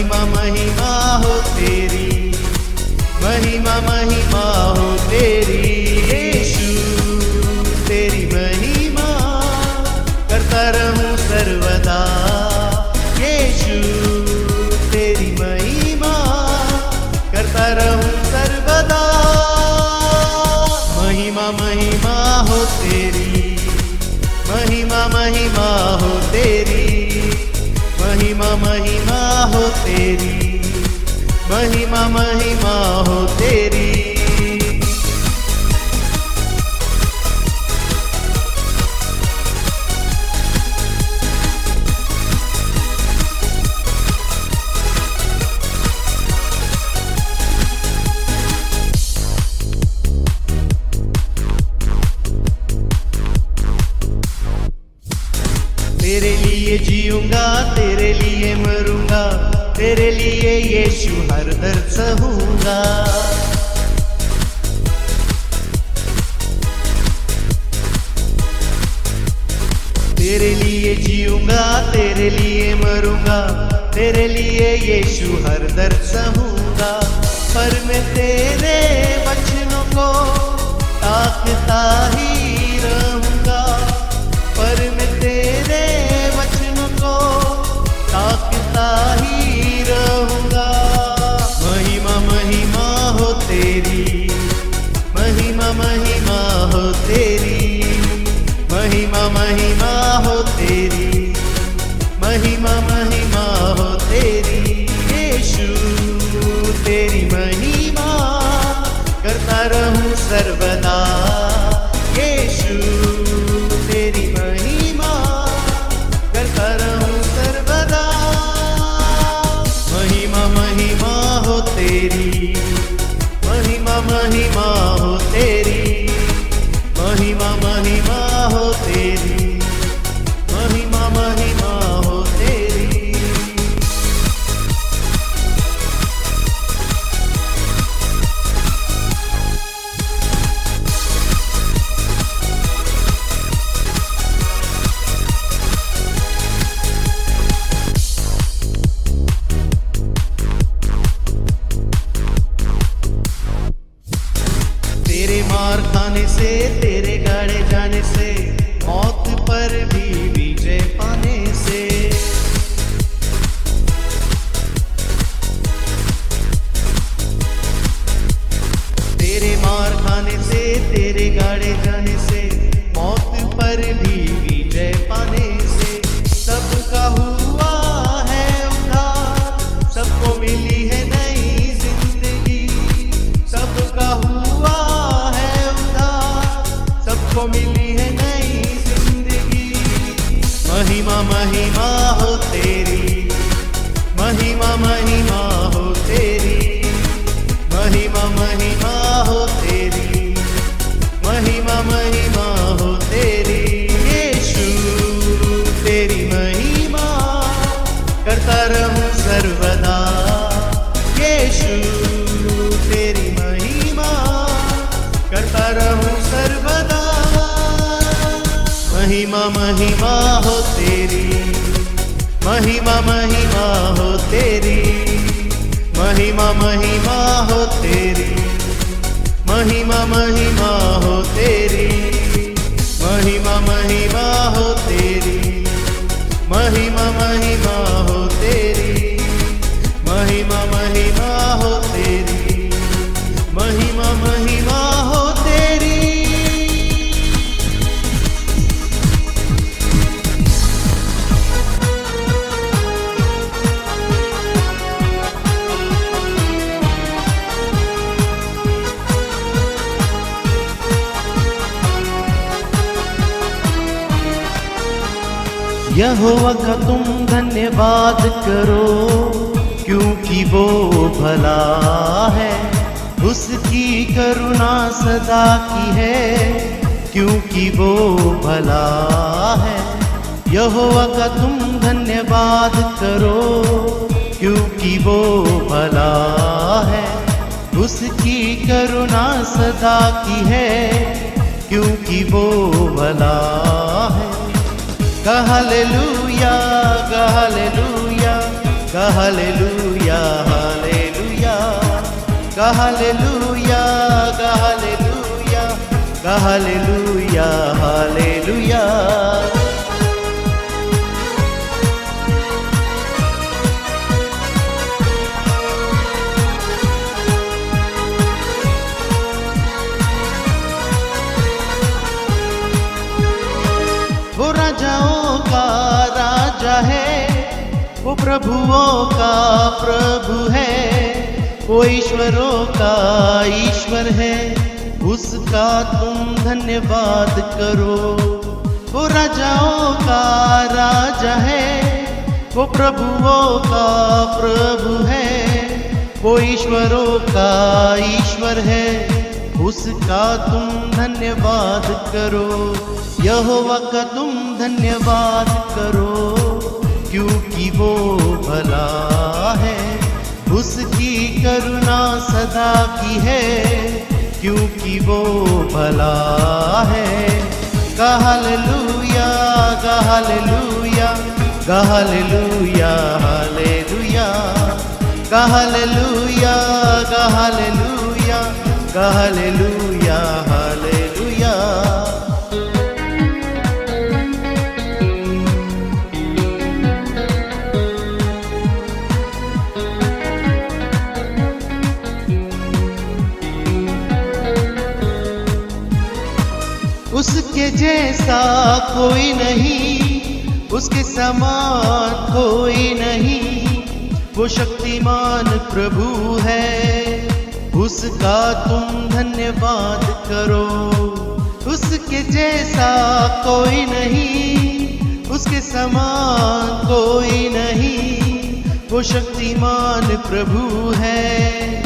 महिमा महिमा हो तेरी, महिमा महिमा हो तेरी यीशु, तेरी महिमा करता रहूं सर्वदा। यीशु तेरी महिमा करता रहूं सर्वदा। महिमा महिमा हो तेरी, महिमा महिमा हो तेरी, महिमा महिमा हो तेरी, महिमा महिमा हो तेरी। तेरे लिए जीऊंगा, तेरे लिए मरूंगा, तेरे लिए यीशु हर दर्द सहूंगा। तेरे लिए जीऊंगा, तेरे लिए मरूंगा, तेरे लिए यीशु हर दर्द सहूंगा। पर मैं तेरे वचनों को ताकता ही रहूंगा, पर मैं तेरे वचनों को ताकता ही रहूंगा। महिमा महिमा हो तेरी, महिमा महिमा हो तेरी, महिमा महिमा हो तेरी, महिमा महिमा हो तेरी यीशु, तेरी महिमा करता रहूं सर्वदा। यीशु तेरी महिमा करता रहूं सर्वदा। महिमा महिमा हो तेरी, महिमा महिमा हो तेरी, महिमा महिमा हो तेरी, महिमा महिमा हो तेरी। तेरे मार खाने से, तेरे गाड़े जाने से, मौत पर भी विजय पाने से, तेरे मार खाने से, तेरे गाड़े जाने से, मौत पर भी विजय पाने से, सबका हुआ है उद्धार, सबको मिली है नई जिंदगी, सबका हुआ सबको मिली है नई जिंदगी। महिमा महिमा हो तेरी, महिमा महिमा हो तेरी, महिमा महिमा हो तेरी, महिमा महिमा हो तेरी यीशु, तेरी महिमा करता रहूं सर्वदा। यीशु तेरी महिमा करता रहूं सर्वदा। महिमा महिमा हो तेरी, महिमा महिमा हो तेरी, महिमा महिमा हो तेरी, महिमा महिमा हो तेरी, महिमा महिमा हो तेरी, महिमा महिमा हो तेरी, महिमा महिमा हो तेरी, महिमा महिमा हो तेरी। यहोवा का तुम धन्यवाद करो, क्योंकि वो भला है, उसकी करुणा सदा की है, क्योंकि वो भला है। यहोवा का तुम धन्यवाद करो, क्योंकि वो भला है, उसकी करुणा सदा की है, क्योंकि वो भला है। Hallelujah, hallelujah, hallelujah hallelujah hallelujah hallelujah hallelujah hallelujah. वो राजाओं का राजा है, वो प्रभुओं का प्रभु है, वो ईश्वरों का ईश्वर है, उसका तुम धन्यवाद करो। वो राजाओं का राजा है, वो प्रभुओं का प्रभु है, वो ईश्वरों का ईश्वर है, उसका तुम धन्यवाद करो। यहोवा का तुम धन्यवाद करो, क्योंकि वो भला है, उसकी करुणा सदा की है, क्योंकि वो भला है। Hallelujah hallelujah hallelujah hallelujah hallelujah hallelujah hallelujah hallelujah. उसके जैसा कोई नहीं, उसके समान कोई नहीं, वो शक्तिमान प्रभु है, उसका तुम धन्यवाद करो। उसके जैसा कोई नहीं, उसके समान कोई नहीं, वो शक्तिमान प्रभु है,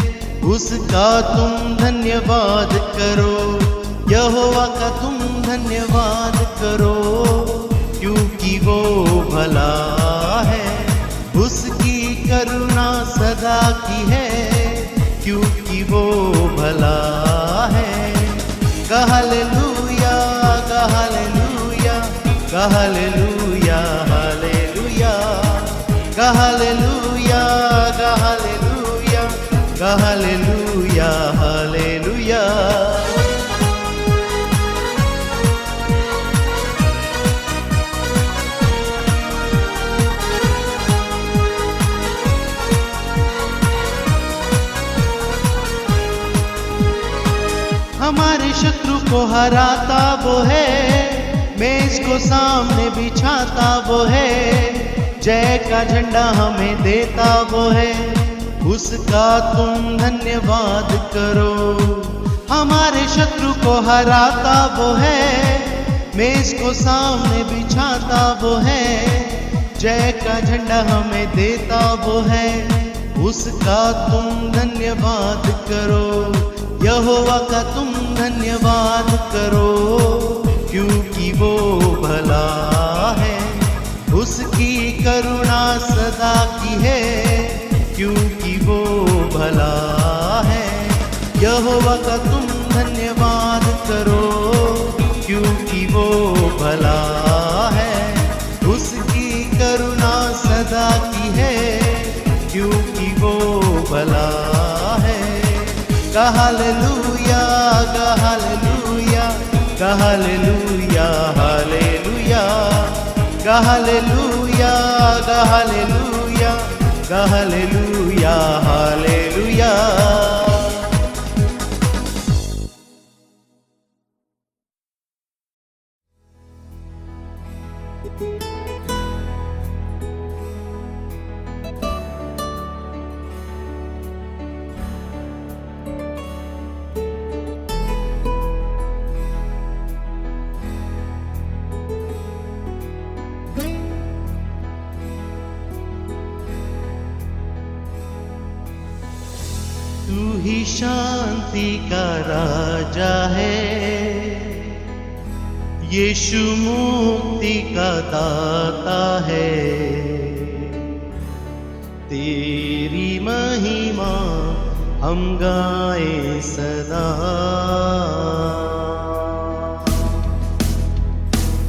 उसका तुम धन्यवाद करो। यहोवा का तुम धन्यवाद करो, क्योंकि वो भला है, उसकी करुणा सदा की है, क्योंकि वो भला है। Hallelujah hallelujah hallelujah hallelujah hallelujah hallelujah hallelujah hallelujah. हमारे शत्रु को हराता वो है, मेज को सामने बिछाता वो है, जय का झंडा हमें देता वो है, उसका तुम धन्यवाद करो। हमारे शत्रु को हराता वो है, मेज को सामने बिछाता वो है, जय का झंडा हमें देता वो है, उसका तुम धन्यवाद करो। यहोवा का तुम धन्यवाद करो, क्योंकि वो भला है, उसकी करुणा सदा की है, क्योंकि वो भला है। यहोवा का तुम धन्यवाद करो, क्योंकि वो भला है, उसकी करुणा सदा की है, क्योंकि वो भला है। Hallelujah hallelujah hallelujah hallelujah hallelujah hallelujah hallelujah hallelujah. तू ही शांति का राजा है, यीशु मुक्ति का दाता है, तेरी महिमा हम गाए सदा।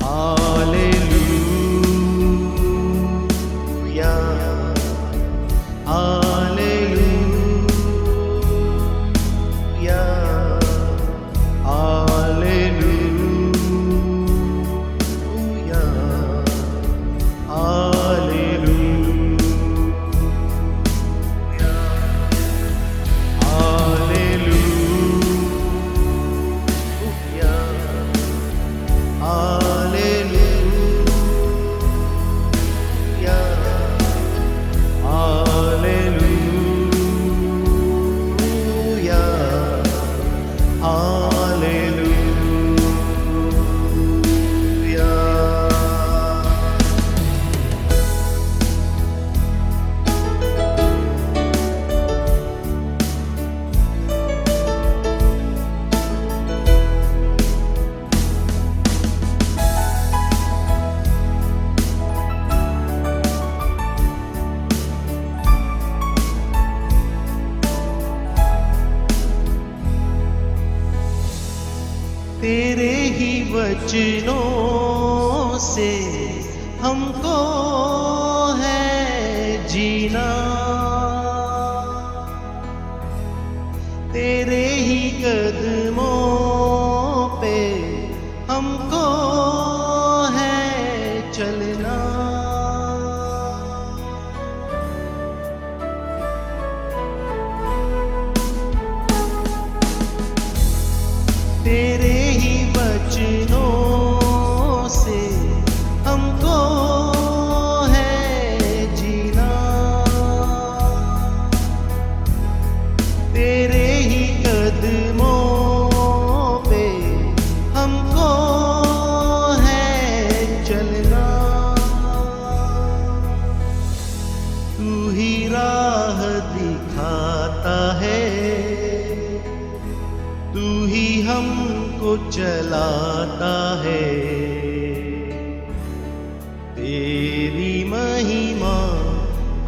हालेलुया तेरे ही वचनों से हमको है जीना, तेरे ही कदमों पे हमको है चलना। तेरे ही वचनों से हमको है जीना, तेरे ही कदमों पे हमको है चलना। तू ही राह दिखाता है, तू ही हमको चलाता है, तेरी महिमा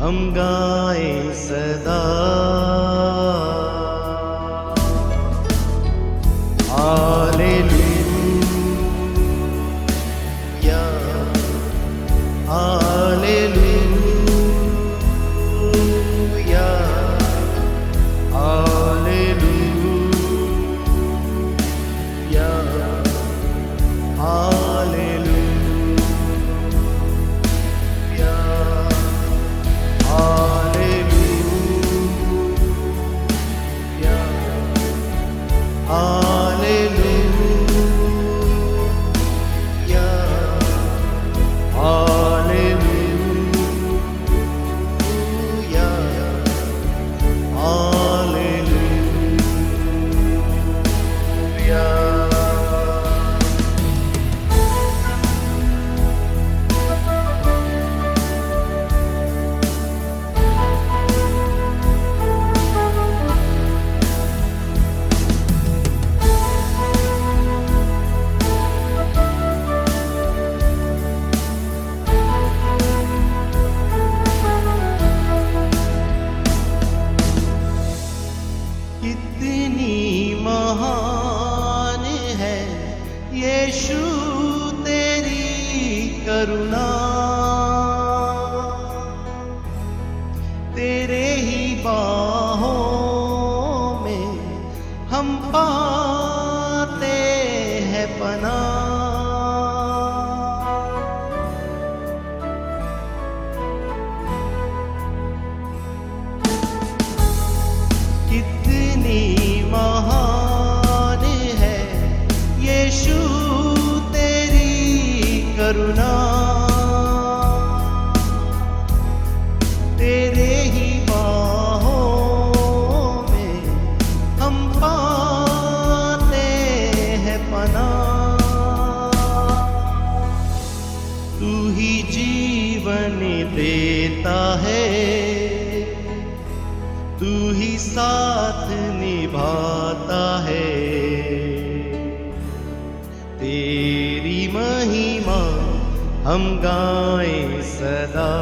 हम गाएं सदा। Hallelujah, hallelujah, hallelujah, hallelujah, hallelujah, hallelujah, hallelujah, hallelujah. कितनी महान है यीशु तेरी करुणा, तेरे ही बाहों में हम पाते हैं पनाह। कितनी महान है यीशु तेरी करुणा, तेरे ही बाहों में हम पाते हैं पनाह। तू ही जीवन देता है, तू ही साथ निभाता है, तेरी महिमा हम गाएं सदा।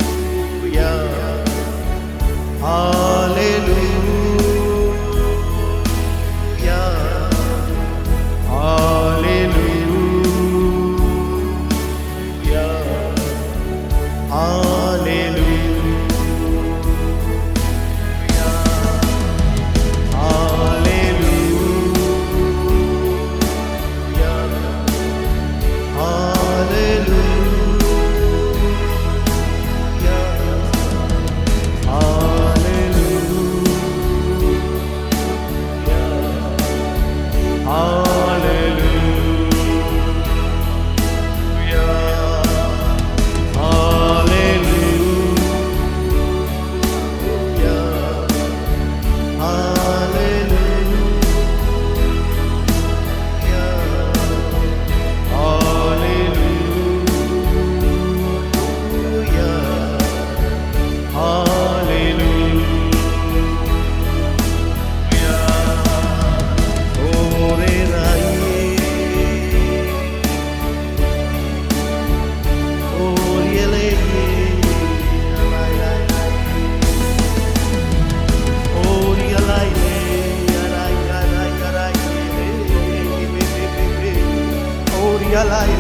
Hallelujah, hallelujah, hallelujah, hallelujah,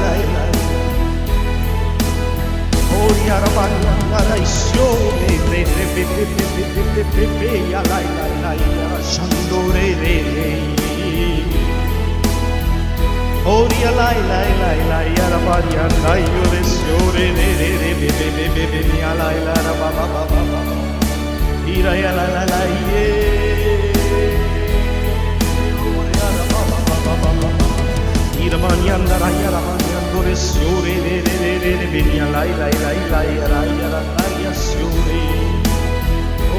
lai lai. Oh yarabanya lai siore re re be be be be be be be be ya lai lai lai ya shandore re re. Oh ya lai lai lai lai yarabanya lai yore siore re re re be be be be be ya lai lai ra ba ba ba ba ba. Ira ya lai lai lai ye. Iramanyanda raya ramanyando re siore re re re re re benya lai lai lai lai raya raya siore.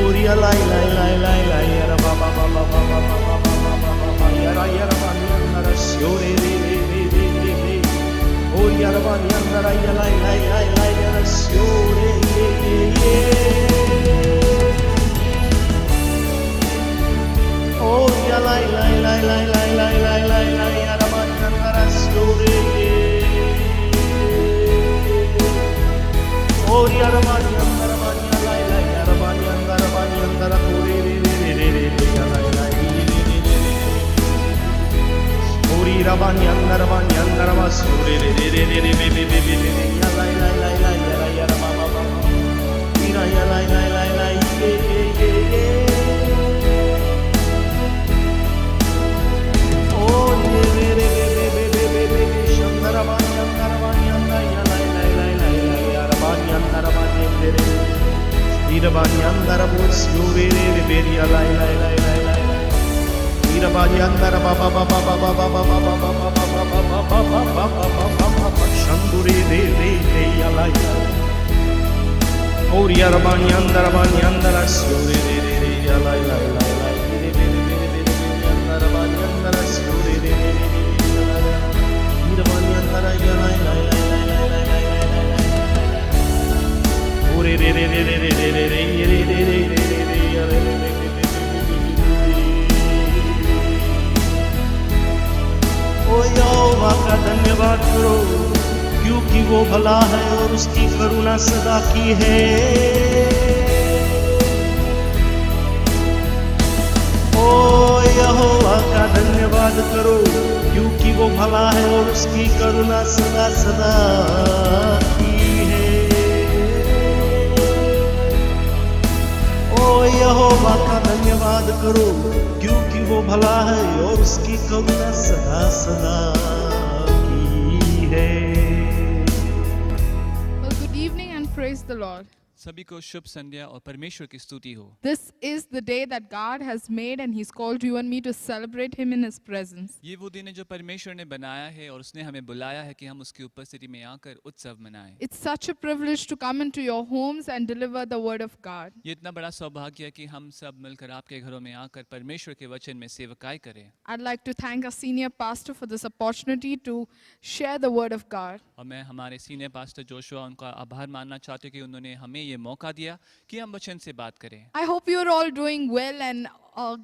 Oria lai lai lai lai lai ra ba ba ba ba ba ba ba ba ba ba ba ba ya raya ramanyanda re siore re re re re re re. Oria ramanyanda raya lai lai lai lai ra siore ye ye ye. Oria lai lai lai lai lai lai lai lai lai ya ramanyanda re siore ye. Oria ramanyanda ramanya lai lai ya ramanyanda ramanyanda ra ore re re re re re re ya lai lai re re re re. Ori ramanyanda ramanyanda rama siore re re re re re be be be be be ya lai lai lai lai ya ra ya rama ma ma. Ira ya lai lai lai lai ye ye ye ye. Irabanyandara siore re re beria lai lai lai lai lai. Irabanyandara ba ba ba ba ba ba ba ba ba ba ba ba ba ba ba ba ba shandure re re re ya lai lai. Ori irabanyandara banyandara siore re re re ya lai lai lai lai. Re re re re re re yandara banyandara siore re re re re ya lai lai. Irabanyandara ya lai lai lai lai lai lai lai lai lai. Ore re re re re re re re re re re re re re ya re re re re re. ओ यहोवा का धन्यवाद करो क्योंकि वो भला है और उसकी करुणा सदा की है। ओ यहोवा का धन्यवाद करो क्योंकि वो भला है और उसकी करुणा सदा सदा की है। ओ यहोवा का धन्यवाद करो क्योंकि वो भला है और उसकी करुणा सदा सदा की है। Well, good evening and praise the Lord. सभी को शुभ संध्या और परमेश्वर की स्तुति हो। This is the day that God has made and He's called you and me to celebrate Him in His presence. ये वो दिन है जो परमेश्वर ने बनाया है और उसने हमें बुलाया है कि हम उसकी उपस्थिति में आकर उत्सव मनाएं। It's such a privilege to come into your homes and deliver the word of God. ये इतना बड़ा सौभाग्य है कि हम सब मिलकर आपके घरों में आकर परमेश्वर के वचन में सेवकाई करें। I'd like to thank our senior pastor for this opportunity to share the word of God. और मैं हमारे सीनियर पास्टर जोशुआ उनका आभार मानना चाहते हैं कि उन्होंने हमें ये मौका दिया कि हम वचन से बात करें। I hope you're all doing well and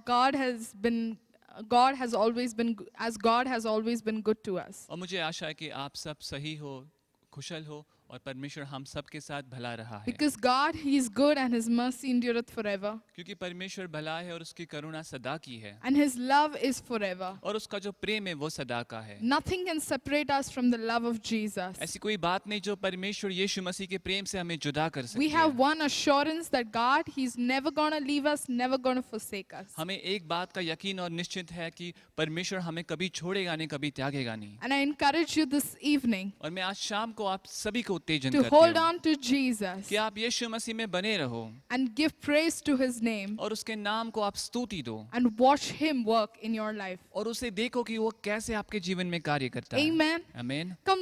God has always been good to us. और मुझे आशा है कि आप सब सही हो, कुशल हो और परमेश्वर हम सब के साथ भला रहा है। Because God, He is good and His mercy endureth forever. क्योंकि परमेश्वर भला है और उसकी करुणा सदा की है। And His love is forever. और उसका जो प्रेम है वो सदा का है। Nothing can separate us from the love of Jesus. ऐसी कोई बात नहीं जो परमेश्वर यीशु मसीह के प्रेम से हमें जुदा कर सकती We है। have one assurance that God, He's never gonna leave us, never gonna forsake us. हमें एक बात का यकीन और निश्चित है कि परमेश्वर हमें कभी छोड़ेगा नहीं, कभी त्यागेगा नहीं। And I encourage you this evening और मैं आज शाम को आप सभी को उत्तेजन to करती hold हूँ on to Jesus कि आप यीशु मसीह में बने रहो and give praise to His name और उसके नाम को आप स्तुति दो and watch Him work in your life. और उसे देखो कि वो कैसे आपके जीवन में कार्य करता है। Amen. आमीन। Come,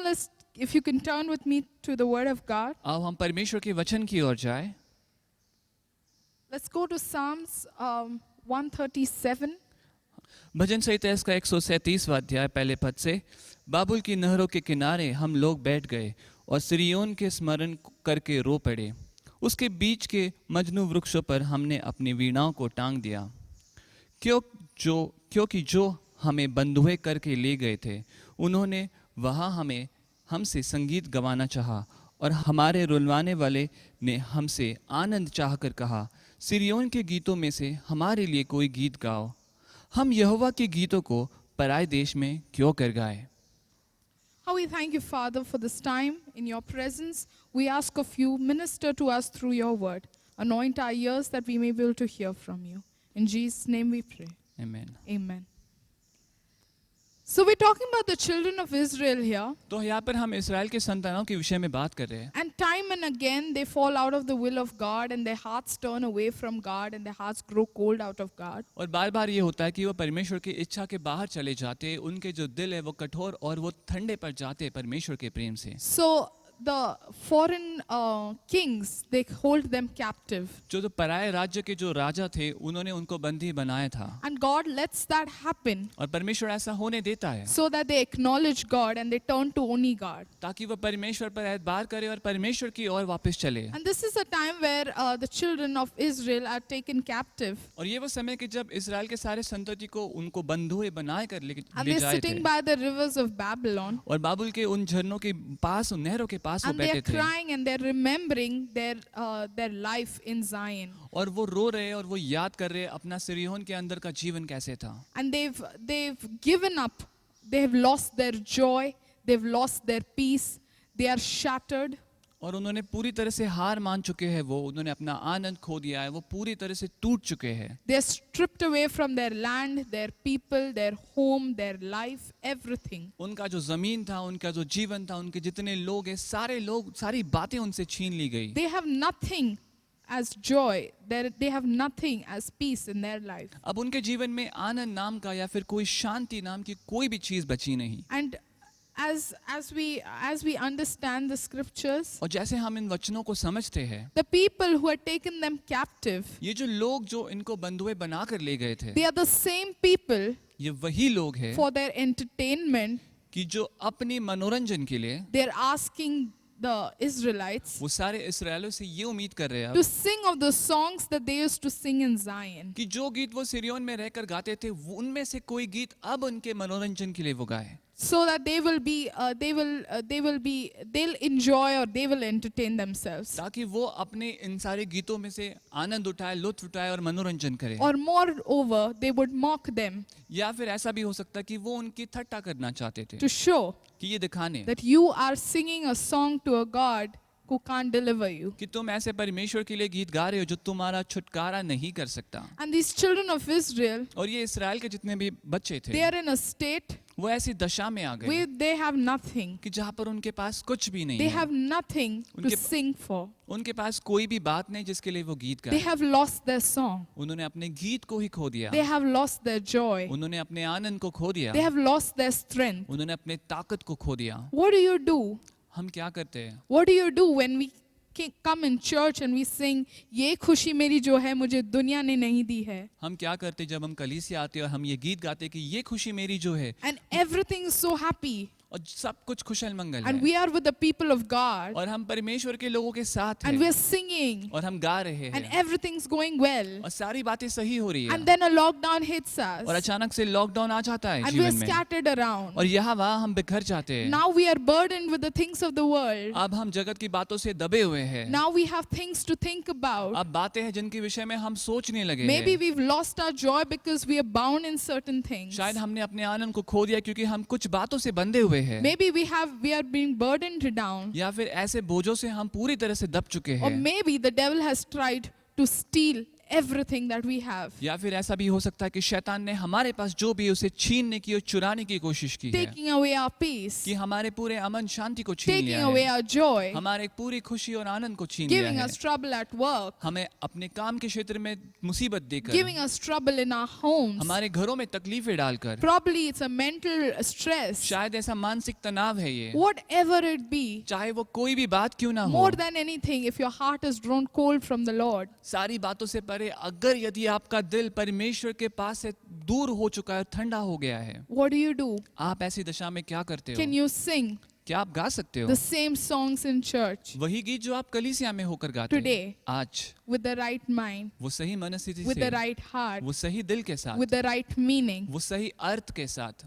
if you can turn with me to the Word of God. आओ हम परमेश्वर के वचन की ओर जाएं। Let's go to Psalms 137. भजन संहिता इसका 137वां अध्याय पहले पद से। बाबुल की नहरों के किनारे हम लोग बैठ गए और सिरियोन के स्मरण करके रो पड़े। उसके बीच के मजनू वृक्षों पर हमने अपनी वीणाओं को टांग दिया। क्योंकि जो हमें बंधुए करके ले गए थे उन्होंने वहाँ हमसे संगीत गवाना चाहा और हमारे रुलवाने वाले ने हमसे आनंद चाहकर कहा, सिरियोन के गीतों में से हमारे लिए कोई गीत गाओ। हम यहोवा के गीतों को पराए देश में क्यों कर गाए। How we thank you, Father, for this time in your presence. We ask of you, minister to us through your word. Anoint our ears that we may be able to hear from you. In Jesus' name we pray. आमीन। Amen. So we're talking about the children of Israel here. तो यहाँ पर हम इस्राएल के संतानों के विषय में बात कर रहे हैं। And time and again they fall out of the will of God and their hearts turn away from God and their hearts grow cold out of God. और बार बार ये होता है कि वो परमेश्वर की इच्छा के बाहर चले जाते हैं, उनके जो दिल है वो कठोर और वो ठंडे पड़ जाते हैं परमेश्वर के प्रेम से। So the foreign kings, they hold them captive. जो पराये राज्य के जो राजा थे उन्होंने उनको बंदी बनाया था। And God lets that happen और परमेश्वर ऐसा होने देता है so that they acknowledge God and they turn to only God. ताकि वो परमेश्वर पर एतबार करे और परमेश्वर की ओर वापस चले। And this is a time where the children of Israel are taken captive. और ये वो समय कि जब इस्राएल के सारे संतति को उनको बंधुए बनाए कर And ले they're जाए sitting थे। by the rivers of Babylon. और बाबुल के उन झरनों के पास, उन नहरों के पास वो And they're बैठे थे crying and they're remembering their life in Zion. और वो रो रहे और वो याद कर रहे अपना सिरियोन के अंदर का जीवन कैसे था। And they've given up. They have lost their joy. They've lost their peace. They are shattered. और उन्होंने पूरी तरह से हार मान चुके हैं, वो उन्होंने अपना आनंद खो दिया है, वो पूरी तरह से टूट चुके हैं। They're stripped away from their land, their people, their home, their life, everything. उनका जो जमीन था, उनका जो जीवन था, उनके जितने लोग हैं, सारे लोग, सारी बातें उनसे छीन ली गई। They have nothing as joy. They have nothing as peace in their life. अब उनके जीवन में आनंद नाम का या फिर कोई शांति नाम की कोई भी चीज बची नहीं। And as we understand the scriptures, और जैसे हम इन वचनों को समझते हैं, the people who had taken them captive, ये जो लोग जो इनको बंधुए बना कर ले गए थे, they are the same people ये वही लोग हैं for their entertainment. कि जो अपने मनोरंजन के लिए They're asking the Israelites वो सारे इस्राएलियों से ये उम्मीद कर रहे हैं to sing of the songs that they used to sing in Zion. कि जो गीत वो सिरियोन में रहकर गाते थे, उनमें से कोई गीत अब उनके मनोरंजन के लिए वो गाए। So that they'll enjoy or they will entertain themselves. ताकि वो अपने इन सारे गीतों में से आनंद उठाए, लुत्फ उठाए और मनोरंजन करे। Or moreover, they would mock them या फिर ऐसा भी हो सकता है कि वो उनकी ठट्टा करना चाहते थे to show कि ये दिखाने that you are singing a song to a God who can't deliver you. कि तुम ऐसे परमेश्वर के लिए गीत गा रहे हो जो तुम्हारा छुटकारा नहीं कर सकता। And these children of Israel, और ये इस्राएल के जितने भी बच्चे they थे are in a state वो ऐसी दशा में आ गए where they have nothing. कि जहाँ पर उनके पास कुछ भी नहीं They है, have nothing to उनके- sing for. उनके पास कोई भी बात नहीं जिसके लिए वो गीत They गाए। have lost their song. उन्होंने अपने गीत को ही खो दिया, They have lost their joy. उन्होंने अपने आनंद को खो दिया, They have lost their strength. उन्होंने अपने ताकत को खो दिया। What do you do? हम क्या करते हैं? What do you do when we come in church and we sing, ये खुशी मेरी जो है मुझे दुनिया ने नहीं दी है? हम क्या करते जब हम कलीसिया आते और हम ये गीत गाते कि ये खुशी मेरी जो है And everything is so happy. और सब कुछ खुशल मंगल And है we are with the people of God. और हम परमेश्वर के लोगों के साथ And we हैं are singing. और हम गा रहे And हैं everything's going well. और सारी बातें सही हो रही है And then a lockdown hits और us. अचानक से लॉकडाउन आ जाता है And we are जीवन में scattered around. और यहाँ वहाँ हम बिखर जाते हैं। Now we are burdened with the things of the world. अब हम जगत की बातों से दबे हुए हैं। Now we have things to think about. अब बातें हैं जिनके विषय में हम सोचने लगे Maybe हैं। we've lost our joy because we are bound in certain things. शायद हमने अपने आनंद को खो दिया क्योंकि हम कुछ बातों से बंधे हुए हैं Maybe we are being burdened down. या फिर ऐसे बोझों से हम पूरी तरह से दब चुके Or हैं maybe the devil has tried to steal everything that we have. या फिर ऐसा भी हो सकता है कि शैतान ने हमारे पास जो भी उसे छीनने की और चुराने की कोशिश की है Taking away our peace. कि हमारे पूरे अमन शांति को छीन Taking लिया away है, our joy. हमारे पूरी खुशी और आनंद को छीन लिया Giving है, us trouble at work. हमें अपने काम के क्षेत्र में मुसीबत देकर, Giving us trouble in our homes. हमारे घरों में तकलीफें डालकर, Probably it's a mental stress. शायद ऐसा मानसिक तनाव है ये, Whatever it be. चाहे वो कोई भी बात क्यों ना हो, More than anything, if your heart is grown cold from the Lord, सारी बातों से परे अगर यदि आपका दिल परमेश्वर के पास से दूर हो चुका है, ठंडा हो गया है, what do you do? आप ऐसी दशा में क्या करते Can हो? you sing क्या आप गा सकते हो the same songs in church वही गीत जो आप कलीसिया में होकर गाते हैं Today. आज? with the right mind, वो सही मनस्थिति with the से, right heart, वो सही दिल के साथ, with the right meaning? वो सही अर्थ के साथ।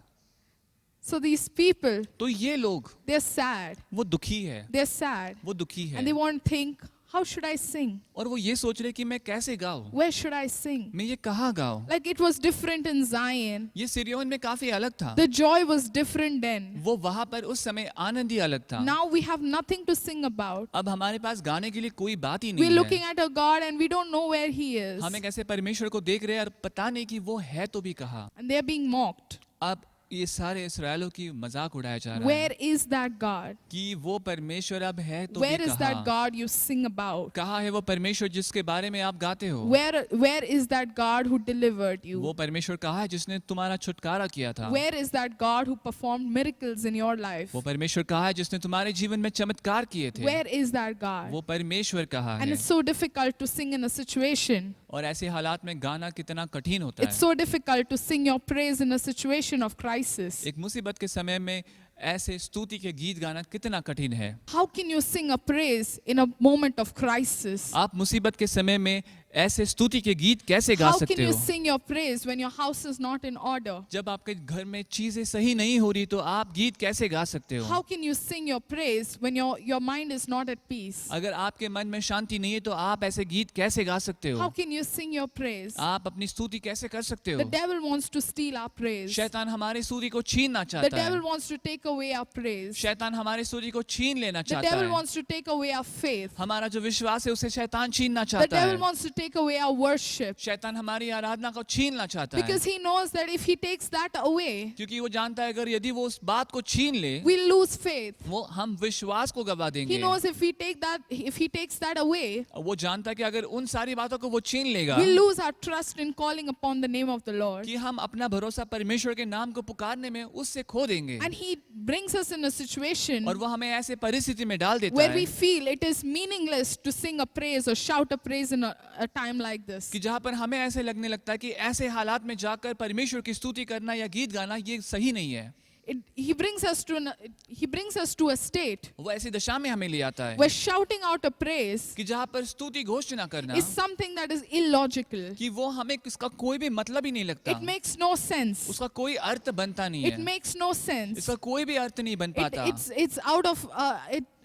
So these people, तो ये लोग they're sad. वो दुखी है, They're sad. वो दुखी है And they want to think, how should I sing? और वो ये सोच रहे कि मैं कैसे गाऊं, Where should I sing? मैं ये कहाँ गाऊं। Like it was different in Zion. ये सिरियोन में काफी अलग था, The joy was different then. वो वहां पर उस समय आनंद ही अलग था। Now we have nothing to sing about. अब हमारे पास गाने के लिए कोई बात ही We're नहीं looking है। at a God and we don't know where He is. हम एक ऐसे परमेश्वर को देख रहे हैं और पता नहीं कि वो है तो भी कहाँ। And they're being mocked. अब ये सारे इसराइलों की मजाक उड़ाया जा रहा है Where is that God? कि वो परमेश्वर अब है तो Where भी is that कहाँ। God you sing about? कहाँ है वो परमेश्वर जिसके बारे में आप गाते हो। Where is that God who delivered वो you? परमेश्वर कहाँ है जिसने तुम्हारा छुटकारा किया था। Where is that God who performed miracles in your life? वो परमेश्वर कहाँ है जिसने तुम्हारे जीवन में चमत्कार किए थे। Where is that God? वो परमेश्वर कहाँ And है। it's so difficult to sing in a situation. और ऐसे हालात में गाना कितना कठिन होता It's है। so difficult to sing your praise in a situation of crisis. एक मुसीबत के समय में ऐसे स्तुति के गीत गाना कितना कठिन है। How can you sing a praise in a moment of crisis? आप मुसीबत के समय में ऐसे स्तुति के गीत कैसे गा How can सकते you हो। sing your praise when your house is not in order? जब आपके घर में चीजें सही नहीं हो रही तो आप गीत कैसे गा सकते हो। How can you sing your praise when your mind is not at peace? अगर आपके मन में शांति नहीं है तो आप ऐसे गीत कैसे गा सकते How हो। can you sing your praise? आप अपनी स्तुति कैसे कर सकते The हो। devil wants to steal our praise. शैतान हमारी स्तुति को छीनना The चाहता devil है। wants to take away our praise. शैतान हमारी स्तुति को छीन लेना The चाहता devil है। wants to take away our faith. हमारा जो विश्वास है उसे शैतान छीनना The चाहता devil है। wants to take away our worship शैतान हमारी आराधना को छीनना चाहता है because he knows that if he takes that away, क्योंकि वो जानता है अगर यदि वो उस बात को छीन ले we'll lose faith. वो हम विश्वास को गवा He देंगे। knows if he takes that away, वो जानता है कि अगर उन सारी बातों को वो छीन लेगा we'll lose our trust in calling upon the name of the Lord. कि हम अपना भरोसा परमेश्वर के नाम को पुकारने में उससे खो देंगे And he brings us in a situation और वो हमें ऐसे परिस्थिति में डाल देता where है we feel it is meaningless to sing a praise or shout a praise in a time like this. कि जहाँ पर हमें ऐसे लगने लगता है कि ऐसे हालात में जाकर परमेश्वर की स्तुति करना या गीत गाना ये सही नहीं है। He brings us to a state वो ऐसी दशा में हमें ले आता है where shouting out a praise कि जहाँ पर स्तुति घोषणा करना is something that is illogical. कि वो हमें इसका कोई भी मतलब ही नहीं लगता, It makes no sense. उसका कोई अर्थ बनता नहीं It है, makes no sense. इसका कोई भी अर्थ नहीं बन पाता,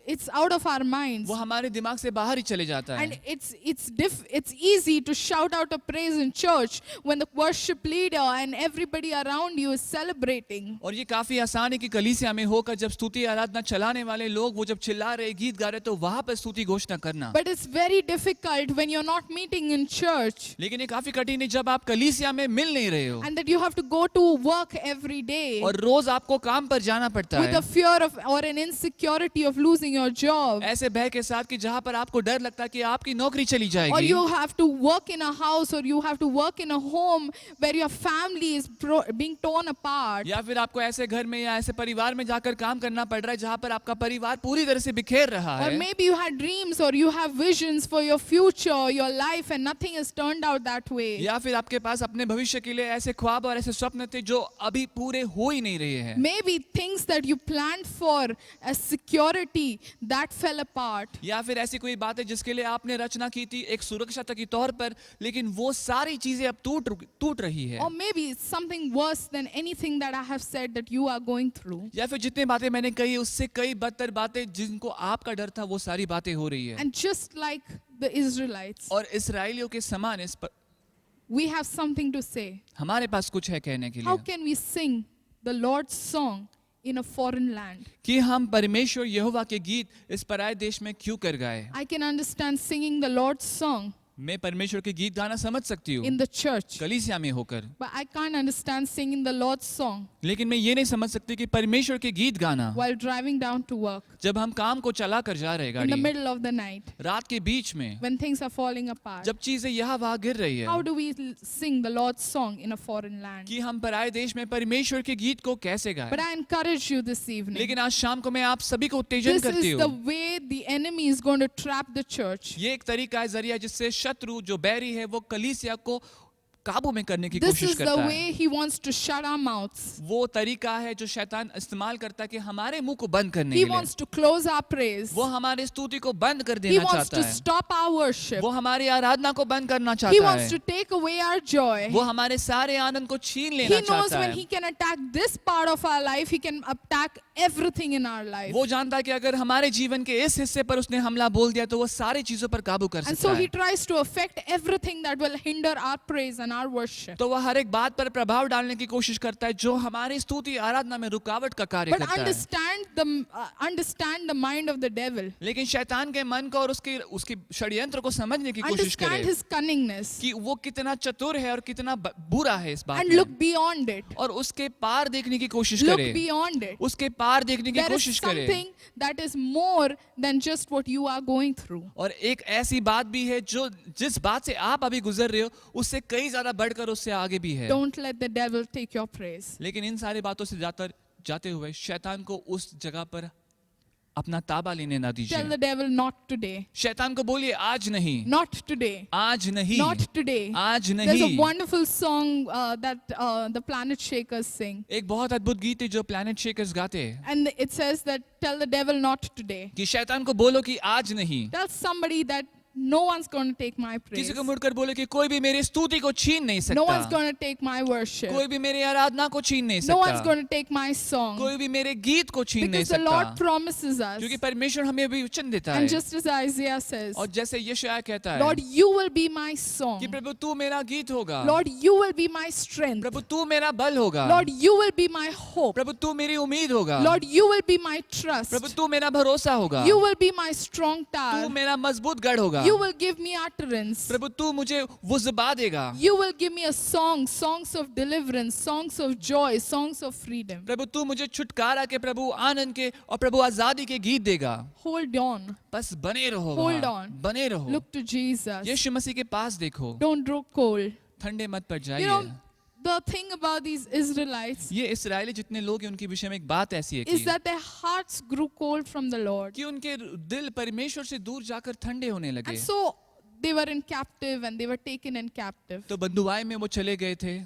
It's out of our minds. वो हमारे दिमाग से बाहर ही चले जाता And है। it's easy to shout out a praise in church when the worship leader and everybody around you is celebrating. और ये काफी आसान है कि कलीसिया में होकर जब स्तुति आराधना चलाने वाले लोग वो जब चिल्ला रहे गीत गा रहे तो वहां पर स्तुति घोषणा करना, But it's very difficult when you're not meeting in church लेकिन ये काफी कठिन है जब आप कलीसिया में मिल नहीं रहे हो and that you have to go to work every day और रोज आपको काम पर जाना पड़ता with है a fear of or an insecurity of losing your job. ऐसे भय के साथ कि जहां पर आपको डर लगता है कि आपकी नौकरी चली Or जाएगी, you have to work in a house or you have to work in a home where your family is being torn apart. या फिर आपको ऐसे घर में या ऐसे परिवार में जाकर काम करना पड़ रहा है जहां पर आपका परिवार पूरी तरह से बिखेर रहा Or है, maybe you had dreams or you have visions for your future, your life, and nothing has turned out that way. या फिर आपके पास अपने भविष्य के लिए ऐसे ख्वाब और ऐसे स्वप्न थे जो अभी पूरे हो ही नहीं रहे हैं। Maybe things that you planned for as security that fell apart. या फिर ऐसी कोई बात है जिसके लिए आपने रचना की थी एक सुरक्षा के तौर पर, लेकिन वो सारी चीजें अब टूट रही है। Or maybe it's something worse than anything that I have said that you are going through. या फिर जितनी बातें मैंने कही उससे कई बदतर बातें जिनको आपका डर था वो सारी बातें हो रही है। And just like the Israelites, और इस्राएलियों के समान इस पर we have something to say. हमारे पास कुछ है कहने के How लिए can we sing the Lord's song in a foreign land? कि हम परमेश्वर यहोवा के गीत इस पराये देश में क्यों कर गाए। I can understand singing the Lord's song मैं परमेश्वर के गीत गाना समझ सकती हूँ in the church, कलीसिया में होकर, but I can't understand singing the Lord's song लेकिन मैं ये नहीं समझ सकती कि परमेश्वर के गीत गाना while driving down to work जब हम काम को चला कर जा रहे in the गाड़ी middle of the night रात के बीच में when things are falling apart. जब chीजें यहाँ वहाँ गिर रही है, How do we sing the Lord's song in a foreign land? कि हम पराये देश में परमेश्वर के गीत को कैसे गाएं। But I encourage you this evening. लेकिन आज शाम को मैं आप सभी को उत्तेजन This करती is the हूँ, way the enemy is going to trap the church. ये एक तरीका है जरिया जिससे शत्रु जो बैरी है वो कलीसिया को काबू में करने की This कोशिश is the करता है। way he wants to shut our mouths. वो तरीका है जो शैतान इस्तेमाल करता है कि हमारे मुंह को बंद करने He के लिए। wants to close our praise. वो हमारी स्तुति को बंद कर He देना wants चाहता to है। stop our worship. वो हमारी आराधना को बंद करना He चाहता wants है। to take away our joy. वो हमारे सारे आनंद को छीन He लेना knows चाहता when है। he can attack this part of our life, he can attack everything in our life. वो जानता है कि अगर हमारे जीवन के इस हिस्से पर उसने हमला बोल दिया तो वो सारी चीजों पर काबू कर And सकता so है। he tries to affect everything that will hinder our praise and our worship. तो वह हर एक बात पर प्रभाव डालने की कोशिश करता है जो हमारी स्तुति आराधना में रुकावट का कार्य But करता है। understand the mind of the devil. लेकिन शैतान के मन को और उसकी षड्यंत्र को समझने की कोशिश Understand करे his cunningness कि वो कितना चतुर है और कितना बुरा है इस बात and में, look beyond it. और उसके पार देखने की कोशिश Look करे, beyond it. उसके पार देखने की There is कोशिश करे। something that is more than just what you are going through. और एक ऐसी बात भी है जो जिस बात से आप अभी गुजर रहे हो उससे कई ज्यादा बढ़कर उससे आगे भी है। Don't let the devil take your praise. लेकिन इन सारी बातों से जाते हुए शैतान को उस जगह पर अपना ताबा लेने ना Tell दीजिए। the devil not today. शैतान को बोलिए आज नहीं, Not today. आज नहीं, Not today. आज There's a नहीं। wonderful song that the Planet Shakers sing. एक बहुत अद्भुत गीत है जो प्लैनेट शेकर्स गाते हैं And it says that tell the devil not today. कि शैतान को बोलो कि आज नहीं। Tell somebody that no one's going to take my praise. किसी को मुड़कर बोले कि कोई भी मेरी स्तुति को छीन नहीं No one's सकता, going to take my worship. कोई भी मेरी आराधना को छीन नहीं No one's सकता, going to take my song. कोई भी मेरे गीत को छीन नहीं Because the Lord सकता, promises us. क्योंकि परमेश्वर हमें भी वचन देता And है। just as Isaiah says, और जैसे यशायाह कहता है Lord, you will be my song. कि प्रभु तू मेरा गीत होगा, Lord, you will be my strength. प्रभु तू मेरा बल होगा, Lord, you will be my hope. प्रभु तू मेरी उम्मीद होगा, Lord, you will be my trust. प्रभु तू मेरा भरोसा होगा, You will be my strong तू tower. मेरा मजबूत गढ़ होगा, You will give me utterance. प्रभु तू मुझे वो ज़ुबान देगा, You will give me a song, songs of deliverance, songs of joy, songs of freedom. प्रभु तू मुझे छुटकारा के, प्रभु आनंद के और प्रभु आजादी के गीत देगा। Hold on. बस बने रहो, Hold वहाँ, on. बने रहो, Look to Jesus. यीशु मसीह के पास देखो, Don't grow cold. ठंडे मत पड़ You know, जाइए। the thing about these Israelites ये इस्राएली जितने लोग हैं उनके विषय में एक बात ऐसी है is कि that their hearts grew cold from the Lord. उनके दिल परमेश्वर से दूर जाकर ठंडे होने लगे। And so they were in captive and they were taken in captive. तो बंधुआई में वो चले गए थे।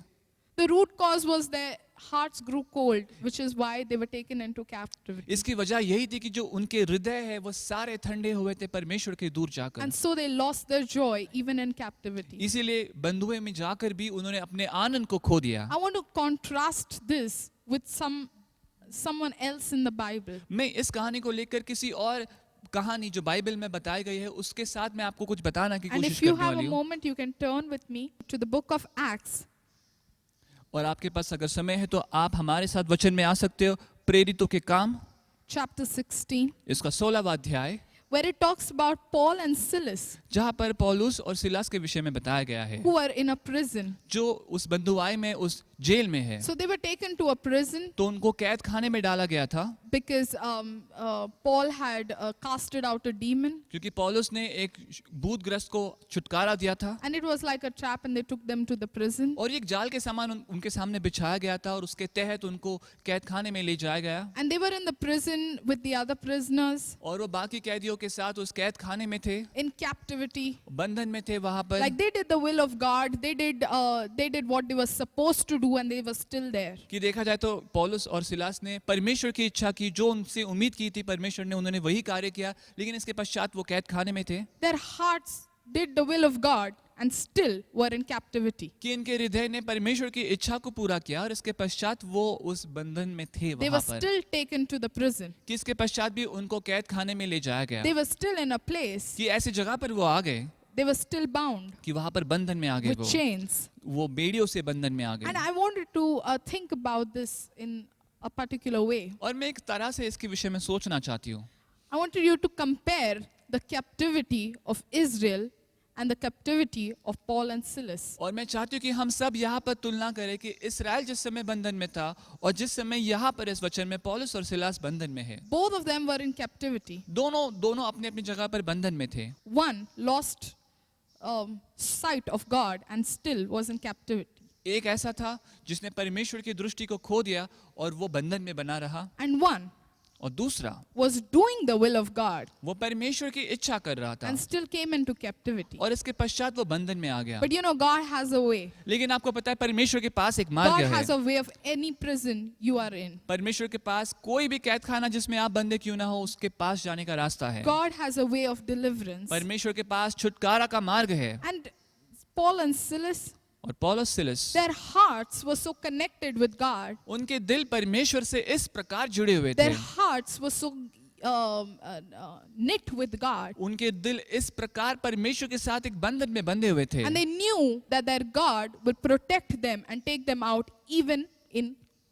The root cause was their hearts grew cold, which is why they were taken into captivity. इसकी वजह यही थी कि जो उनके हृदय है वो सारे ठंडे हुए थे परमेश्वर के दूर जाकर। And so they lost their joy even in captivity. इसीलिए बंधुए में जाकर भी उन्होंने अपने आनंद को खो दिया। I want to contrast this with someone else in the Bible. मैं इस कहानी को लेकर किसी और कहानी जो बाइबल में बताई गई है उसके साथ मैं आपको कुछ बताने की And कोशिश if you करने have a वाली हूँ। moment, you can turn with me to the book of Acts. और आपके पास अगर समय है तो आप हमारे साथ वचन में आ सकते हो। प्रेरितों के काम Chapter 16, इसका 16वां अध्याय, where it talks about Paul and Silas, जहाँ पर पौलुस और सिलास के विषय में बताया गया है, who were in a prison. जो उस बंधुआई में उस जेल में है। So they were taken to a prison तो उनको कैद खाने में डाला गया था because Paul had casted out a demon, क्योंकि पौलुस ने एक भूतग्रस्त को छुटकारा दिया था and it was like a trap, and they took them to the prison. और एक जाल के समान उनके सामने बिछाया गया था और उसके तहत उनको कैद खाने में ले जाया गया। And they were in the prison with the other prisoners और वो बाकी कैदियों के साथ उस कैद खाने में थे, in captivity. बंधन में थे वहां पर। Like they did the will of God. They did what they were supposed to do, and they were still there. कि देखा जाए तो पौलुस और सिलास ने परमेश्वर की इच्छा की, जो उनसे उम्मीद की थी परमेश्वर ने, उन्होंने वही कार्य किया, लेकिन इसके पश्चात वो कैद खाने में थे। Their hearts did the will of God and still were in captivity. कि इनके हृदय ने परमेश्वर की इच्छा को पूरा किया और इसके पश्चात वो उस बंधन में थे They वहां were पर। still taken to the prison. कि इसके पश्चात भी उनको कैद खाने में ले जाया गया, They were still in a place. कि ऐसी जगह पर वो आ गए They were still bound कि वहां पर बंधन में आ गए, with chains. वो बेड़ियों से बंधन में आ And गए। I wanted to think about this in a particular way. और मैं एक तरह से इसके विषय में सोचना चाहती हूँ। I wanted you to compare the captivity of Israel and the captivity of Paul and Silas. और मैं चाहती हूँ कि हम सब यहाँ पर तुलना करें कि इस्राएल जिस समय बंधन में था और जिस समय यहाँ पर इस वचन में पौलुस और सिलास बंधन में है। Both of them were in captivity. दोनों अपनी अपनी जगह पर बंधन में थे। One lost sight of God and still was in captivity. एक ऐसा था जिसने परमेश्वर की दृष्टि को खो दिया और वो बंधन में बना रहा, And one और दूसरा was doing the will of God वो परमेश्वर की इच्छा कर रहा था and still came into captivity. और इसके पश्चात वो बंधन में आ गया। But you know, God has a way. लेकिन आपको पता है परमेश्वर के पास एक मार्ग God है। has a way of any prison you are in. परमेश्वर के पास कोई भी कैद खाना जिसमें आप बंदे क्यों ना हो उसके पास जाने का रास्ता है। God has a way of deliverance. परमेश्वर के पास छुटकारा का मार्ग है। And Paul and Silas, और पौलुस सिलस their hearts were so connected with God. उनके दिल परमेश्वर से इस प्रकार जुड़े हुए थे, Their hearts were so knit with God. उनके दिल इस प्रकार परमेश्वर के साथ एक बंधन में बंधे हुए थे And they knew that their God would protect them and take them out even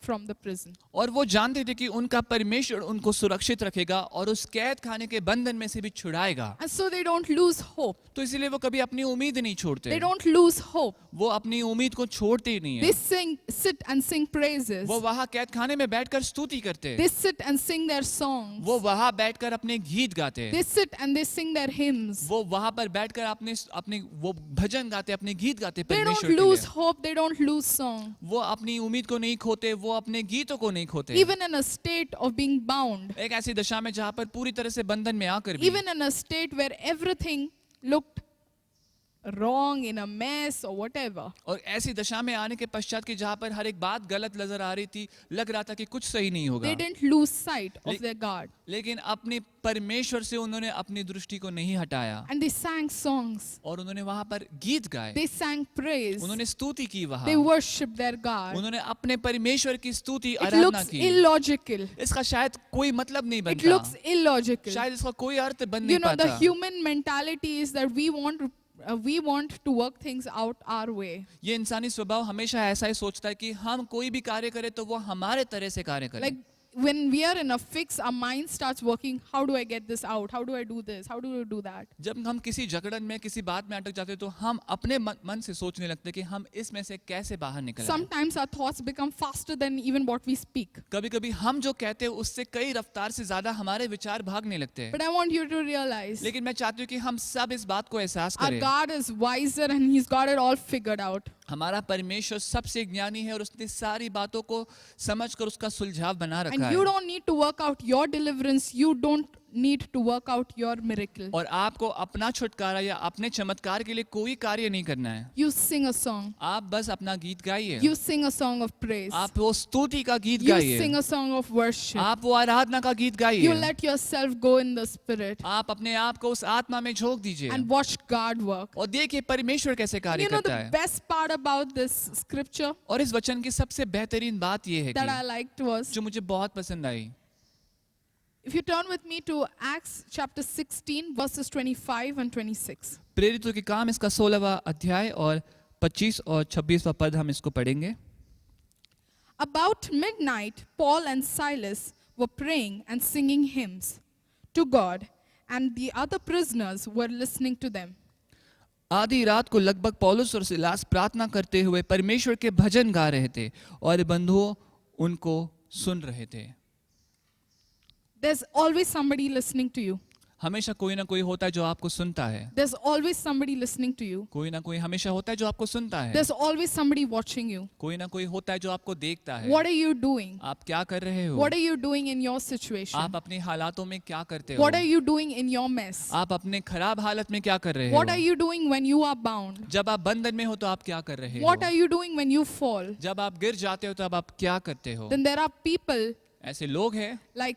from the prison. और वो जानते थे कि उनका परमेश्वर उनको सुरक्षित रखेगा और उस कैद खाने के बंधन में से भी छुड़ाएगा। And so they don't lose hope. तो इसीलिए वो कभी अपनी उम्मीद नहीं छोड़ते, They don't lose hope. वो अपनी उम्मीद को छोड़ते ही नहीं They है। sit and sing praises. वो वहाँ कैद खाने में बैठकर स्तुति करते, They sit and sing their songs. वो वहाँ बैठकर अपने गीत गाते, They sit and they sing their hymns. वो वहाँ पर बैठकर अपने वो भजन गाते, अपने गीत गाते They don't परमेश्वर के lose लिए। hope. They don't lose song. वो अपनी उम्मीद को नहीं खोते, वो अपने गीतों को नहीं खोते। Even in a state of being bound. एक ऐसी दशा में जहाँ पर पूरी तरह से बंधन में आकर भी, Even in a state where everything looked wrong, in a mess or whatever. और ऐसी दशा में आने के पश्चात कि जहाँ पर हर एक बात गलत नजर आ रही थी, लग रहा था कि कुछ सही नहीं होगा, They didn't lose sight of Le- their God. लेकिन अपने परमेश्वर से उन्होंने अपनी दृष्टि को नहीं हटाया And they sang songs. और उन्होंने वहाँ पर गीत गाए, They sang praise. उन्होंने स्तुति की, वहाँ They worshiped their God. उन्होंने अपने परमेश्वर की स्तुति It आराधना looks की। illogical. इसका शायद कोई मतलब नहीं It बनता, looks illogical. शायद इसका कोई अर्थ बन You नहीं know, the पाता। human mentality is that we want to work things out our way. ये इंसानी स्वभाव हमेशा ऐसा ही सोचता है कि हम कोई भी कार्य करें तो वो हमारे तरह से कार्य करें। Like when we are in a fix, our mind starts working. How do I get this out? How do I do this? How do I do that? जब हम किसी जकड़न में किसी बात में अटक जाते हैं तो हम अपने मन से सोचने लगते हैं कि हम इसमें से कैसे बाहर निकल आएं। Sometimes our thoughts become faster than even what we speak. कभी-कभी हम जो कहते हैं उससे कई रफ्तार से ज्यादा हमारे विचार भागने लगते हैं। But I want you to realize लेकिन मैं चाहती हूँ कि हम सब इस बात को एहसास our करें, God is wiser and He's got it all figured out. हमारा परमेश्वर सबसे ज्ञानी है और उसने सारी बातों को समझकर उसका सुलझाव बना रखा And you है। don't need to work out your deliverance. You don't need to work out your miracle. और आपको अपना छुटकारा या अपने चमत्कार के लिए कोई कार्य नहीं करना है। You sing a song. आप बस अपना गीत गाइए, You sing a song of praise. आप वो स्तुति का गीत You गाइए, sing a song of worship. आप वो आराधना का गीत You गाइए, let yourself go in the spirit आप अपने आप को उस आत्मा में झोंक दीजिए and watch God work. और देखिए परमेश्वर कैसे कार्य You know करता the है। best part about this scripture और इस वचन की सबसे बेहतरीन बात यह है that I कि liked was, जो मुझे बहुत पसंद आई, if you turn with me to Acts chapter 16 verses 25 and 26. प्रेरितों के काम इसका 16वां अध्याय और 25 और 26वां पद हम इसको पढ़ेंगे। About midnight, Paul and Silas were praying and singing hymns to God, and the other prisoners were listening to them. आधी रात को लगभग पौलुस और सिलास प्रार्थना करते हुए परमेश्वर के भजन गा रहे थे और बंधुओं उनको सुन रहे थे। There's always somebody listening to you. हमेशा कोई ना कोई होता है जो आपको सुनता है, There's always somebody listening to you. कोई ना कोई हमेशा होता है जो आपको सुनता है, There's always somebody watching you. कोई ना कोई होता है जो आपको देखता है। What are you doing? आप क्या कर रहे हो, What are you doing in your situation? आप अपने हालातों में क्या करते हो, What are you doing in your mess? आप अपने खराब हालत में क्या कर रहे What are हो, you doing when you are bound? जब आप बंधन में हो तो आप क्या कर रहे What हो, are you doing when you fall? जब आप गिर जाते हो तब आप क्या करते हो। Then there are people ऐसे लोग हैं like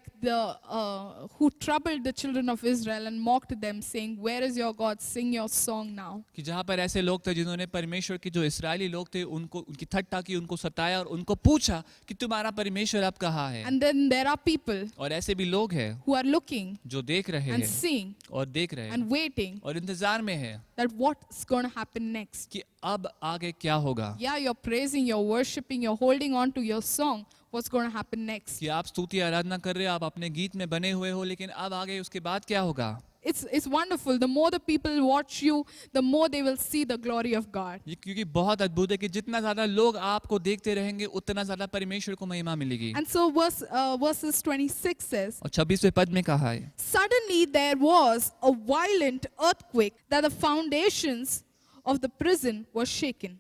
who troubled the children of Israel and mocked them, saying, "Where is your God? Sing your song now." कि जहाँ पर ऐसे लोग थे जिन्होंने परमेश्वर के जो इस्राएली लोग थे उनको उनकी ठट्ठा की, उनको सताया और उनको पूछा कि तुम्हारा परमेश्वर अब कहाँ है। And then there are people और ऐसे भी लोग हैं who are looking जो देख रहे and हैं seeing और देख रहे हैं and waiting और इंतजार में है that what's going to happen next. कि अब आगे क्या होगा, Yeah, you're praising, you're worshiping, you're holding on to your song. What's going to happen next? कि आप स्तुति आराधना कर रहे हो, आप अपने गीत में बने हुए हो, लेकिन अब आगे उसके बाद क्या होगा। It's wonderful. The more the people watch you, the more they will see the glory of God. ये क्योंकि बहुत अद्भुत है कि जितना ज्यादा लोग आपको देखते रहेंगे उतना ज्यादा परमेश्वर को महिमा मिलेगी। And so verses 26 says, और 26वें पद में कहा है, "Suddenly there was a violent earthquake that the foundations of the prison were shaken.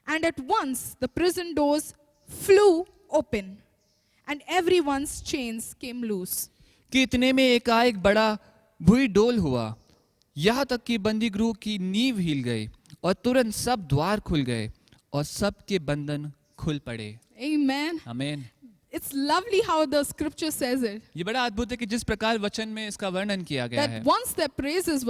And at once the prison doors flew open, and everyone's chains came loose. कि इतने में एकाएक बड़ा भूई डोल हुआ, यहाँ तक कि बंदी गृह की नींव हिल गई और तुरंत सब द्वार खुल गए और सबके बंधन खुल पड़े। Amen. आमीन। It's lovely how the scripture says it. ये बड़ा अद्भुत है कि जिस प्रकार वचन में इसका वर्णन किया गया है That once their praises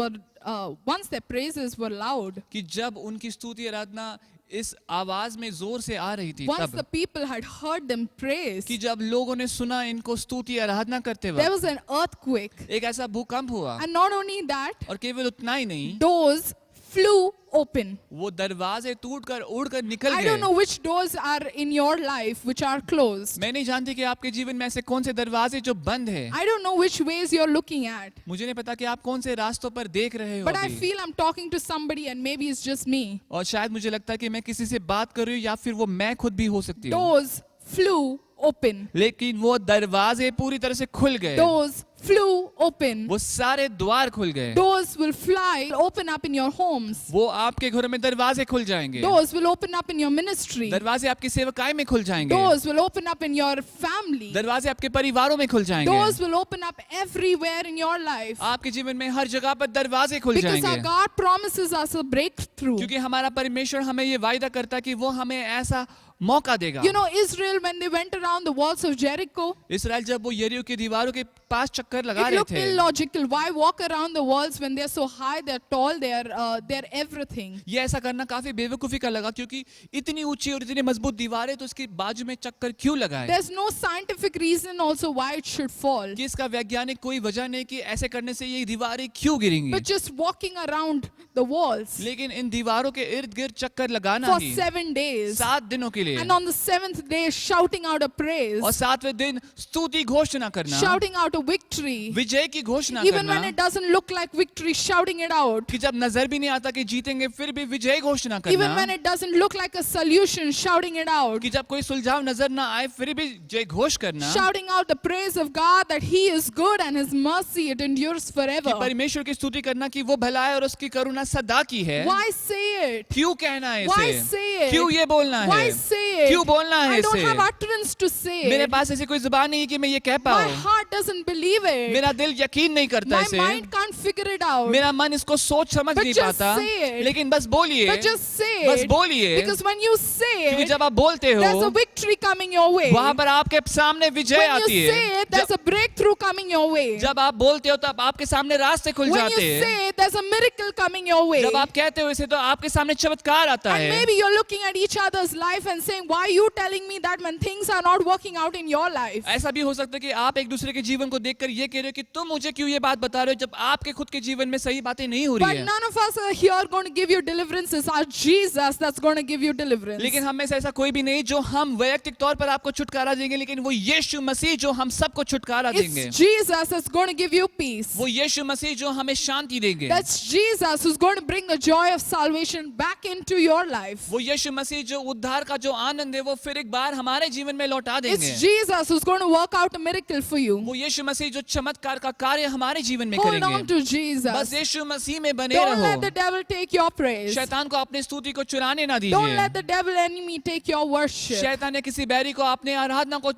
were loud, कि जब उनकी स्तुति आराधना इस आवाज में जोर से आ रही थी, once तब the people had heard them praise, कि जब लोगों ने सुना इनको स्तुति आराधना करते there वक्त was an earthquake. एक ऐसा भूकंप हुआ, And not only that, और केवल उतना ही नहीं, doors flew open. वो दरवाजे टूटकर उड़कर निकल I don't know गए। which doors are in your life which are closed. मैं नहीं जानती कि आपके जीवन में ऐसे कौन से दरवाजे जो बंद है। I don't know which ways you're looking at. मुझे नहीं पता कि आप कौन से रास्तों पर देख रहे हो But I अभी। feel I'm talking to somebody and maybe it's just me. और शायद मुझे लगता है कि मैं किसी से बात कर रही हूँ या फिर वो मैं खुद भी हो सकती हूँ, Doors flew open. लेकिन वो दरवाजे पूरी तरह से खुल गए। Doors flew open. वो सारे द्वार खुल गए। Doors will fly, open up in your homes. वो आपके घरों में दरवाजे खुल जाएंगे। Doors will open up in your ministry. दरवाजे आपकी सेवकाई में खुल जाएंगे। Doors will open up in your family. दरवाजे आपके परिवारों में खुल जाएंगे। Doors will open up everywhere in your life. आपके जीवन में हर जगह पर दरवाजे खुल Because our जाएंगे, God promises us a breakthrough. क्योंकि हमारा परमेश्वर हमें ये वायदा करता है कि वो हमें ऐसा मौका देगा। You know, Israel, when they went around the walls of Jericho, Israel जब वो यरीहो की दीवारों के पास चक्कर लगा it रहे looked थे, illogical. Why walk around the walls when they're so high, they're tall, they're everything. ये ऐसा करना काफी बेवकूफी का लगा, क्योंकि इतनी ऊंची और इतनी मजबूत दीवारें तो इसके बाजू में चक्कर क्यों लगाए? There's no scientific reason also why it should fall. कि इसका वैज्ञानिक कोई वजह नहीं कि ऐसे करने से ये दीवारें क्यों गिरेंगी, But just walking around the walls लेकिन इन दीवारों के इर्द गिर्द चक्कर लगाना for ही 7 days. 7 दिनों के लिए, And on the 7th day, shouting out a praise, और 7वें दिन स्तुति घोषणा करना, shouting out a victory. विजय की घोषणा Even करना, when it doesn't look like victory, shouting it out. कि जब नजर भी नहीं आता कि जीतेंगे फिर भी विजय घोषणा Even करना, when it doesn't look like a solution, shouting it out. कि जब कोई सुलझाव नजर ना आए फिर भी जय घोष करना, Shouting out the praise of God that He is good and His mercy, it endures कि forever. परमेश्वर की स्तुति करना कि वो भला है और उसकी करुणा सदा की है। Why say it? क्यों कहना है Why इसे? say it? क्यों ये बोलना Why है? say it? क्यों बोलना है I don't इसे? have utterance to say मेरे it. पास ऐसी कोई जुबान नहीं है कि मैं ये कह My पाऊं। heart doesn't believe it. मेरा दिल यकीन नहीं करता My इसे, mind can't figure it out. मेरा मन इसको सोच समझ But नहीं just पाता, say it. लेकिन बस बोलिए, But just say बस it. बोलिए, Because when you say क्योंकि it, जब आप बोलते there's हो a victory coming your way. वहां पर आपके सामने विजय When you आती say है। it, there's a breakthrough coming your way. जब आप बोलते हो तब आपके सामने रास्ते खुल When you जाते हैं। say it, there's a miracle coming your way. जब आप कहते हो इसे तो आपके सामने चमत्कार आता And है। maybe you're looking at each other's life and saying, why are you telling me that when things are not working out in your life? ऐसा भी हो सकता है कि आप एक दूसरे के जीवन को देखकर ये कह रहे हो कि तुम मुझे क्यों ये बात बता रहे हो जब आपके खुद के जीवन में सही बातें नहीं हो But रही है। none of us are here going to give you deliverance. It's our Jesus that's going to give you deliverance. लेकिन हम में से ऐसा कोई भी नहीं जो हम वैयक्तिक तौर पर आपको छुटकारा देंगे, लेकिन वो यीशु मसीह जो हम सबको छुटकारा देंगे। It's Jesus that's going to give you peace. वो यीशु मसीह जो हमें शांति देंगे। That's Jesus who's going to bring the joy of salvation back into your life. वो यीशु मसीह जो उद्धार का जो आनंद है वो फिर एक बार हमारे जीवन में लौटा देंगे। It's Jesus who's going to work out a miracle for you. वो यीशु मसीह जो चमत्कार का कार्य हमारे जीवन में Hold on करेंगे। to Jesus. बस यीशु मसीह में बने Don't let the रहो। devil take your praise. शैतान को अपनी स्तुति को चुराने ना Don't दीजिए। let the devil enemy take your worship. शैतान या किसी बैरी को अपने आराधना को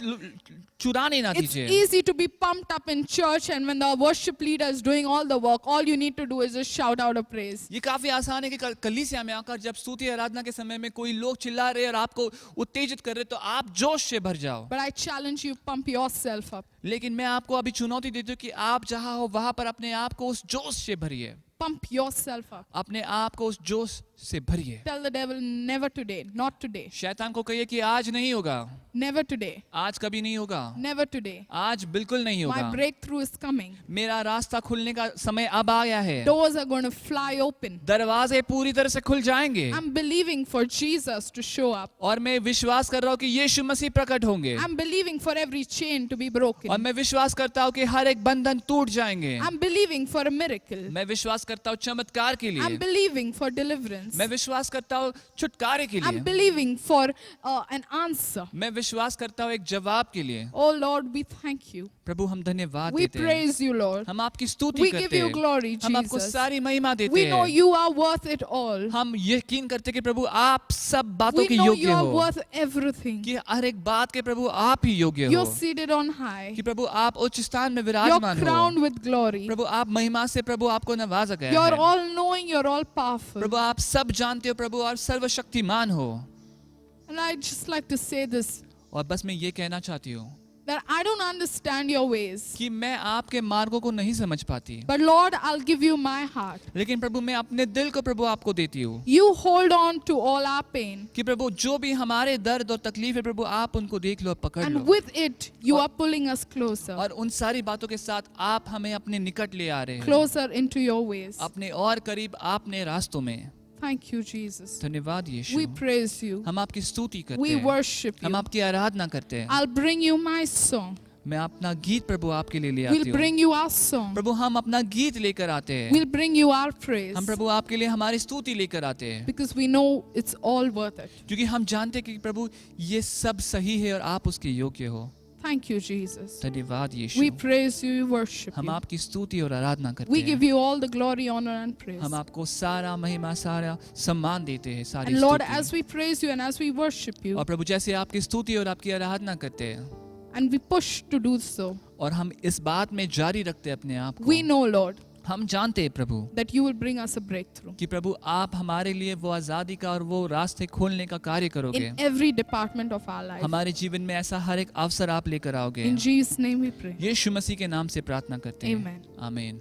चुराने ना It's दीजिए। easy to be pumped up in church, and when the worship leader is doing all the work, all you need to do is just shout out a praise. ये काफी आसान है कि कलीसिया में आकर जब स्तुति आराधना के समय में कोई लोग चिल्ला रहे और आपको उत्तेजित कर रहे तो आप जोश से भर जाओ। But I challenge you, pump yourself up. लेकिन मैं आपको अभी चुनौती देती हूँ कि आप जहां हो वहां पर अपने आप को उस जोश से भरिए। Pump yourself up. अपने आप को उस जोश से भरिए। Tell the devil, never today, not today, शैतान को कहिए कि आज नहीं होगा, never today, आज कभी नहीं होगा, never today. आज बिल्कुल नहीं My होगा। breakthrough is coming. मेरा रास्ता खुलने का समय अब आ गया है। Doors are going to fly open. दरवाजे पूरी तरह से खुल जाएंगे I'm believing for Jesus to show up. और मैं विश्वास कर रहा हूँ कि यीशु मसीह प्रकट होंगे I'm believing for every chain to be broken. और मैं विश्वास करता हूँ कि हर एक बंधन टूट जाएंगे। I'm believing for a miracle. मैं विश्वास करता हूँ चमत्कार के I'm लिए, believing for deliverance. मैं विश्वास करता हूँ छुटकारे के I'm लिए, believing for an answer. मैं विश्वास करता हूँ एक जवाब के लिए। Oh Lord, we thank you. प्रभु हम धन्यवाद We देते हैं, praise you, Lord. हम आपकी स्तुति We करते give you हैं, glory, हम आपको Jesus. सारी महिमा देते We know हैं। you are worth it all. हम यकीन करते हैं कि प्रभु आप सब बातों We के know योग्य you are हो, worth everything. कि हर एक बात के प्रभु आप ही योग्य You're हो, seated on high. कि प्रभु आप उच्च स्थान में You're विराजमान crowned हो। with glory. प्रभु आप महिमा से प्रभु आपको नवाजा गया You're है। all knowing, you're all powerful. प्रभु आप सब जानते हो प्रभु और सर्वशक्तिमान हो। And I'd just like to say this, और बस मैं ये कहना चाहती हूँ that I don't understand your ways. कि मैं आपके मार्गों को नहीं समझ पाती, But Lord, I'll give you my heart. लेकिन प्रभु मैं अपने दिल को प्रभु आपको देती हूँ, You hold on to all our pain. कि प्रभु जो भी हमारे दर्द और तकलीफ है प्रभु आप उनको देख लो, पकड़ लो, And with it, you are pulling us closer, और उन सारी बातों के साथ आप हमें अपने निकट ले आ रहे हैं, closer into your ways. अपने और करीब आपने रास्तों में। Thank you, Jesus. धन्यवाद यीशु, We praise you. हम आपकी स्तुति करते We हैं, worship हम you. आपकी आराधना करते हैं। I'll bring you my song. मैं अपना गीत प्रभु आपके लिए ले We'll आती हूँ। bring you our song. प्रभु हम अपना गीत लेकर आते हैं, We'll bring you our praise. हम प्रभु आपके लिए हमारी स्तुति लेकर आते हैं, Because we know it's all worth it. क्योंकि हम जानते हैं कि प्रभु ये सब सही है और आप उसके योग्य हो। Thank you, Jesus. धन्यवाद We Yeshu, praise you, we worship हम you. आपकी स्तुति और आराधना करते We हैं। give you all the glory, honor, and praise. हम आपको सारा महिमा सारा सम्मान देते हैं, सारी And Lord, स्तुति। as we praise you and as we worship you, और प्रभु जैसे आपकी स्तुति और आपकी आराधना करते हैं and we push to do so, और हम इस बात में जारी रखते हैं अपने आप we को, know, Lord, हम जानते हैं प्रभु that you will bring us a breakthrough कि प्रभु आप हमारे लिए वो आजादी का और वो रास्ते खोलने का कार्य करोगे। in every department of our life. हमारे जीवन में ऐसा हर एक अवसर आप लेकर आओगे। In Jesus' name we pray. यीशु मसीह के नाम से प्रार्थना करते हैं, Amen. आमीन।